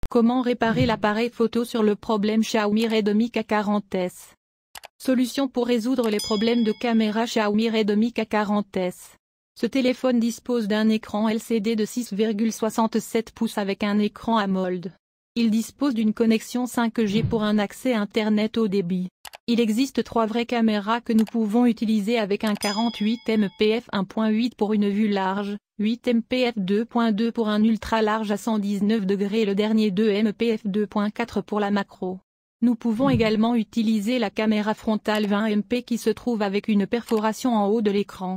Comment réparer l'appareil photo sur le problème Xiaomi Redmi K40s? Solution pour résoudre les problèmes de caméra Xiaomi Redmi K40s. Ce téléphone dispose d'un écran LCD de 6,67 pouces avec un écran AMOLED. Il dispose d'une connexion 5G pour un accès Internet haut débit. Il existe 3 vraies caméras que nous pouvons utiliser avec un 48 MP f1.8 pour une vue large, 8 MP f2.2 pour un ultra large à 119 degrés et le dernier 2 MP f2.4 pour la macro. Nous pouvons également utiliser la caméra frontale 20 MP qui se trouve avec une perforation en haut de l'écran.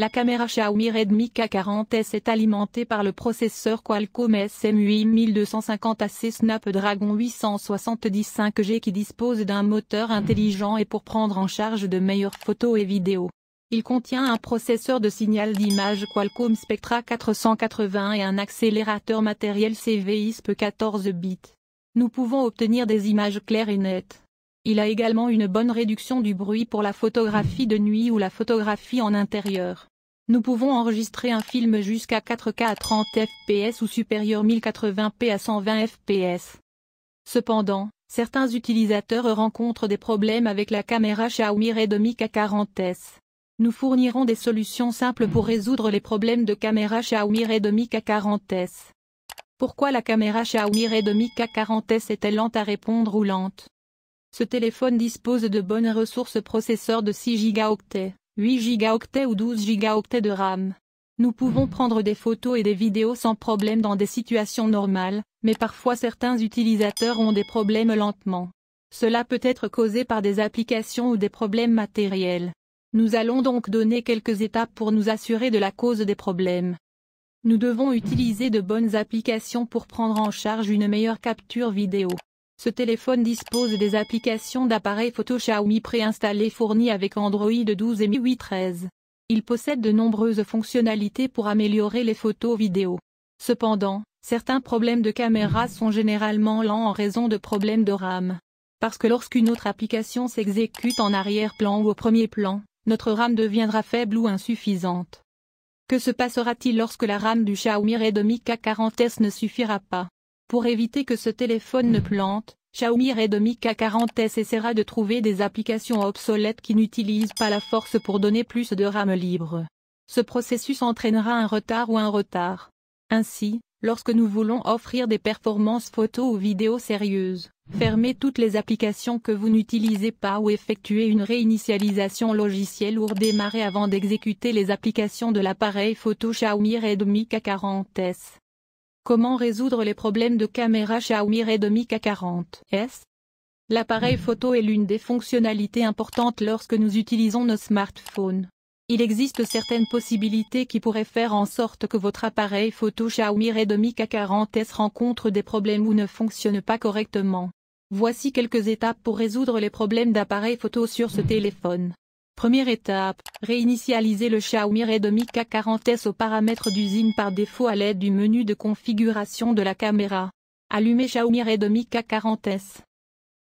La caméra Xiaomi Redmi K40s est alimentée par le processeur Qualcomm SM8250AC Snapdragon 870 5G qui dispose d'un moteur intelligent et pour prendre en charge de meilleures photos et vidéos. Il contient un processeur de signal d'image Qualcomm Spectra 480 et un accélérateur matériel CVISP 14 bits. Nous pouvons obtenir des images claires et nettes. Il a également une bonne réduction du bruit pour la photographie de nuit ou la photographie en intérieur. Nous pouvons enregistrer un film jusqu'à 4K à 30 fps ou supérieur 1080p à 120 fps. Cependant, certains utilisateurs rencontrent des problèmes avec la caméra Xiaomi Redmi K40s. Nous fournirons des solutions simples pour résoudre les problèmes de caméra Xiaomi Redmi K40s. Pourquoi la caméra Xiaomi Redmi K40s est-elle lente à répondre ou lente? Ce téléphone dispose de bonnes ressources processeur de 6 Go, 8 Go ou 12 Go de RAM. Nous pouvons prendre des photos et des vidéos sans problème dans des situations normales, mais parfois certains utilisateurs ont des problèmes lentement. Cela peut être causé par des applications ou des problèmes matériels. Nous allons donc donner quelques étapes pour nous assurer de la cause des problèmes. Nous devons utiliser de bonnes applications pour prendre en charge une meilleure capture vidéo. Ce téléphone dispose des applications d'appareils photo Xiaomi préinstallées fournies avec Android 12 et MIUI 13. Il possède de nombreuses fonctionnalités pour améliorer les photos vidéo. Cependant, certains problèmes de caméra sont généralement lents en raison de problèmes de RAM. Parce que lorsqu'une autre application s'exécute en arrière-plan ou au premier plan, notre RAM deviendra faible ou insuffisante. Que se passera-t-il lorsque la RAM du Xiaomi Redmi K40s ne suffira pas? Pour éviter que ce téléphone ne plante, Xiaomi Redmi K40s essaiera de trouver des applications obsolètes qui n'utilisent pas la force pour donner plus de RAM libre. Ce processus entraînera un retard ou un retard. Ainsi, lorsque nous voulons offrir des performances photo ou vidéo sérieuses, fermez toutes les applications que vous n'utilisez pas ou effectuez une réinitialisation logicielle ou redémarrez avant d'exécuter les applications de l'appareil photo Xiaomi Redmi K40s. Comment résoudre les problèmes de caméra Xiaomi Redmi K40s? L'appareil photo est l'une des fonctionnalités importantes lorsque nous utilisons nos smartphones. Il existe certaines possibilités qui pourraient faire en sorte que votre appareil photo Xiaomi Redmi K40s rencontre des problèmes ou ne fonctionne pas correctement. Voici quelques étapes pour résoudre les problèmes d'appareil photo sur ce téléphone. Première étape, réinitialiser le Xiaomi Redmi K40s aux paramètres d'usine par défaut à l'aide du menu de configuration de la caméra. Allumez Xiaomi Redmi K40s.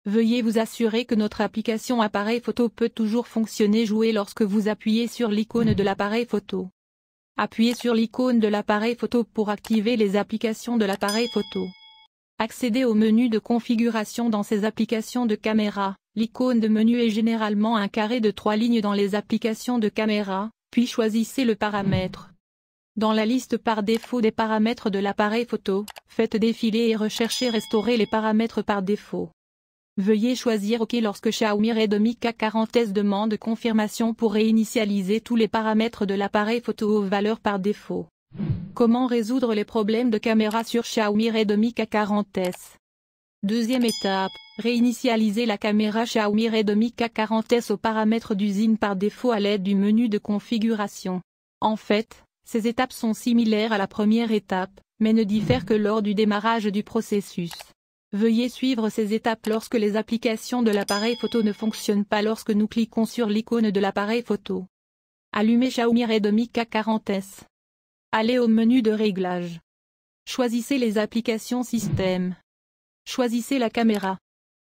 Veuillez vous assurer que notre application appareil photo peut toujours fonctionner jouer lorsque vous appuyez sur l'icône de l'appareil photo. Appuyez sur l'icône de l'appareil photo pour activer les applications de l'appareil photo. Accédez au menu de configuration dans ces applications de caméra. L'icône de menu est généralement un carré de 3 lignes dans les applications de caméra, puis choisissez le paramètre. Dans la liste par défaut des paramètres de l'appareil photo, faites défiler et recherchez Restaurer les paramètres par défaut. Veuillez choisir OK lorsque Xiaomi Redmi K40s demande confirmation pour réinitialiser tous les paramètres de l'appareil photo aux valeurs par défaut. Comment résoudre les problèmes de caméra sur Xiaomi Redmi K40s? Deuxième étape, réinitialiser la caméra Xiaomi Redmi K40s aux paramètres d'usine par défaut à l'aide du menu de configuration. En fait, ces étapes sont similaires à la première étape, mais ne diffèrent que lors du démarrage du processus. Veuillez suivre ces étapes lorsque les applications de l'appareil photo ne fonctionnent pas lorsque nous cliquons sur l'icône de l'appareil photo. Allumez Xiaomi Redmi K40s. Allez au menu de réglage. Choisissez les applications système. Choisissez la caméra.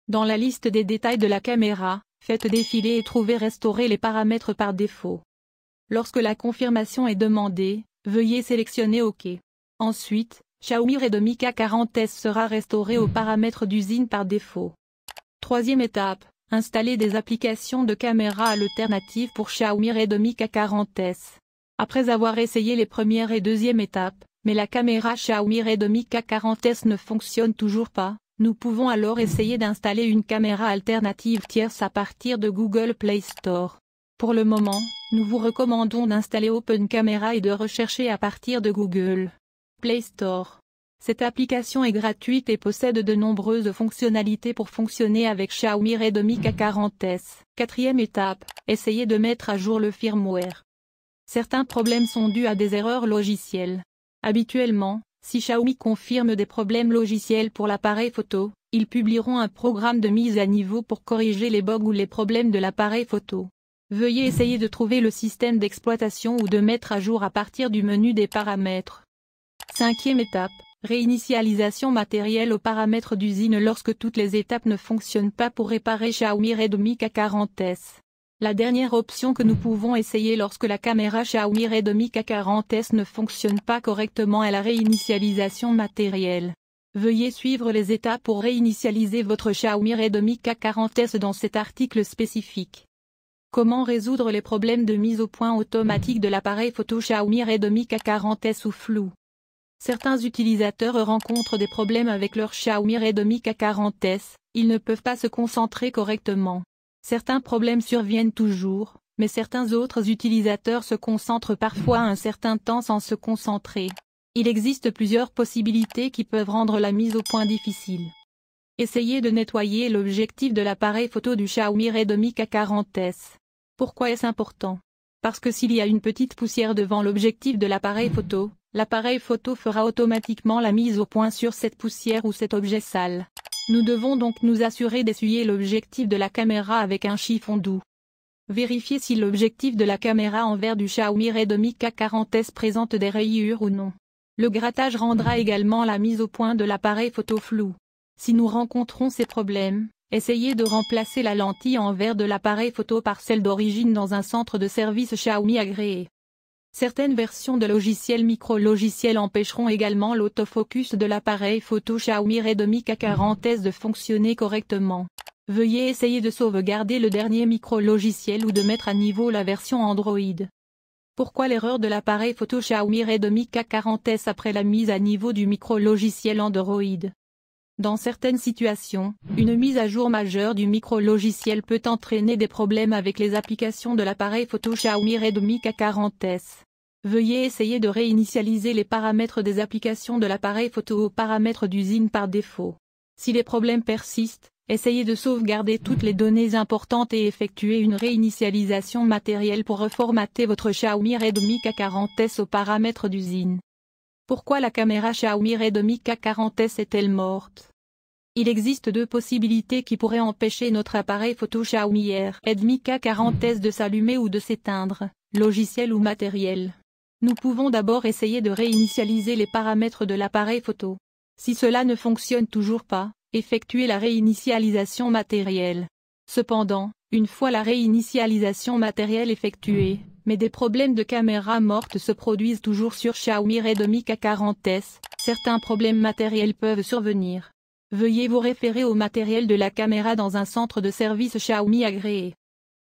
Dans la liste des détails de la caméra, faites défiler et trouvez Restaurer les paramètres par défaut. Lorsque la confirmation est demandée, veuillez sélectionner OK. Ensuite, Xiaomi Redmi K40s sera restauré aux paramètres d'usine par défaut. Troisième étape, installer des applications de caméra alternatives pour Xiaomi Redmi K40s. Après avoir essayé les premières et deuxième étapes, mais la caméra Xiaomi Redmi K40s ne fonctionne toujours pas, nous pouvons alors essayer d'installer une caméra alternative tierce à partir de Google Play Store. Pour le moment, nous vous recommandons d'installer Open Camera et de rechercher à partir de Google Play Store. Cette application est gratuite et possède de nombreuses fonctionnalités pour fonctionner avec Xiaomi Redmi K40s. Quatrième étape, essayez de mettre à jour le firmware. Certains problèmes sont dus à des erreurs logicielles. Habituellement, si Xiaomi confirme des problèmes logiciels pour l'appareil photo, ils publieront un programme de mise à niveau pour corriger les bugs ou les problèmes de l'appareil photo. Veuillez essayer de trouver le système d'exploitation ou de mettre à jour à partir du menu des paramètres. Cinquième étape, réinitialisation matérielle aux paramètres d'usine lorsque toutes les étapes ne fonctionnent pas pour réparer Xiaomi Redmi K40s. La dernière option que nous pouvons essayer lorsque la caméra Xiaomi Redmi K40s ne fonctionne pas correctement est la réinitialisation matérielle. Veuillez suivre les étapes pour réinitialiser votre Xiaomi Redmi K40s dans cet article spécifique. Comment résoudre les problèmes de mise au point automatique de l'appareil photo Xiaomi Redmi K40s ou flou? Certains utilisateurs rencontrent des problèmes avec leur Xiaomi Redmi K40s, ils ne peuvent pas se concentrer correctement. Certains problèmes surviennent toujours, mais certains autres utilisateurs se concentrent parfois un certain temps sans se concentrer. Il existe plusieurs possibilités qui peuvent rendre la mise au point difficile. Essayez de nettoyer l'objectif de l'appareil photo du Xiaomi Redmi K40s. Pourquoi est-ce important? Parce que s'il y a une petite poussière devant l'objectif de l'appareil photo fera automatiquement la mise au point sur cette poussière ou cet objet sale. Nous devons donc nous assurer d'essuyer l'objectif de la caméra avec un chiffon doux. Vérifiez si l'objectif de la caméra en verre du Xiaomi Redmi K40s présente des rayures ou non. Le grattage rendra également la mise au point de l'appareil photo flou. Si nous rencontrons ces problèmes, essayez de remplacer la lentille en verre de l'appareil photo par celle d'origine dans un centre de service Xiaomi agréé. Certaines versions de logiciels micro-logiciels empêcheront également l'autofocus de l'appareil photo Xiaomi Redmi K40s de fonctionner correctement. Veuillez essayer de sauvegarder le dernier micro-logiciel ou de mettre à niveau la version Android. Pourquoi l'erreur de l'appareil photo Xiaomi Redmi K40s après la mise à niveau du micro-logiciel Android? Dans certaines situations, une mise à jour majeure du micro-logiciel peut entraîner des problèmes avec les applications de l'appareil photo Xiaomi Redmi K40s. Veuillez essayer de réinitialiser les paramètres des applications de l'appareil photo aux paramètres d'usine par défaut. Si les problèmes persistent, essayez de sauvegarder toutes les données importantes et effectuer une réinitialisation matérielle pour reformater votre Xiaomi Redmi K40s aux paramètres d'usine. Pourquoi la caméra Xiaomi Redmi K40s est-elle morte? Il existe deux possibilités qui pourraient empêcher notre appareil photo Xiaomi Redmi K40s de s'allumer ou de s'éteindre, logiciel ou matériel. Nous pouvons d'abord essayer de réinitialiser les paramètres de l'appareil photo. Si cela ne fonctionne toujours pas, effectuez la réinitialisation matérielle. Cependant, une fois la réinitialisation matérielle effectuée, mais des problèmes de caméra morte se produisent toujours sur Xiaomi Redmi K40s, certains problèmes matériels peuvent survenir. Veuillez vous référer au matériel de la caméra dans un centre de service Xiaomi agréé.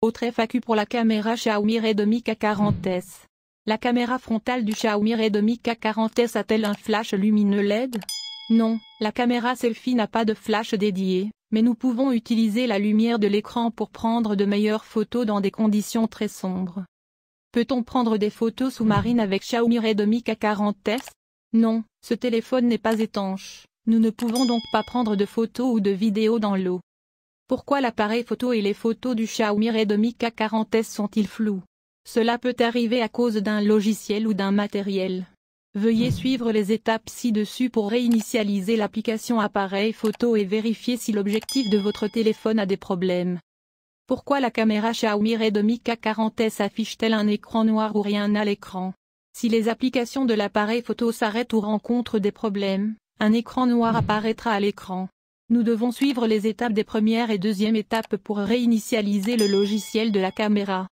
Autre FAQ pour la caméra Xiaomi Redmi K40s. La caméra frontale du Xiaomi Redmi K40s a-t-elle un flash lumineux LED? Non, la caméra selfie n'a pas de flash dédié, mais nous pouvons utiliser la lumière de l'écran pour prendre de meilleures photos dans des conditions très sombres. Peut-on prendre des photos sous-marines avec Xiaomi Redmi K40s? Non, ce téléphone n'est pas étanche, nous ne pouvons donc pas prendre de photos ou de vidéos dans l'eau. Pourquoi l'appareil photo et les photos du Xiaomi Redmi K40s sont-ils flous? Cela peut arriver à cause d'un logiciel ou d'un matériel. Veuillez suivre les étapes ci-dessus pour réinitialiser l'application appareil photo et vérifier si l'objectif de votre téléphone a des problèmes. Pourquoi la caméra Xiaomi Redmi K40s affiche-t-elle un écran noir ou rien à l'écran? Si les applications de l'appareil photo s'arrêtent ou rencontrent des problèmes, un écran noir apparaîtra à l'écran. Nous devons suivre les étapes des premières et deuxième étapes pour réinitialiser le logiciel de la caméra.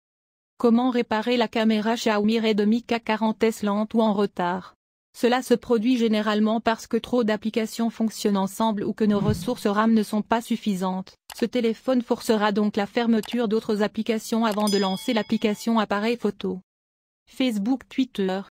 Comment réparer la caméra Xiaomi Redmi K40s lente ou en retard? Cela se produit généralement parce que trop d'applications fonctionnent ensemble ou que nos ressources RAM ne sont pas suffisantes. Ce téléphone forcera donc la fermeture d'autres applications avant de lancer l'application appareil photo. Facebook, Twitter.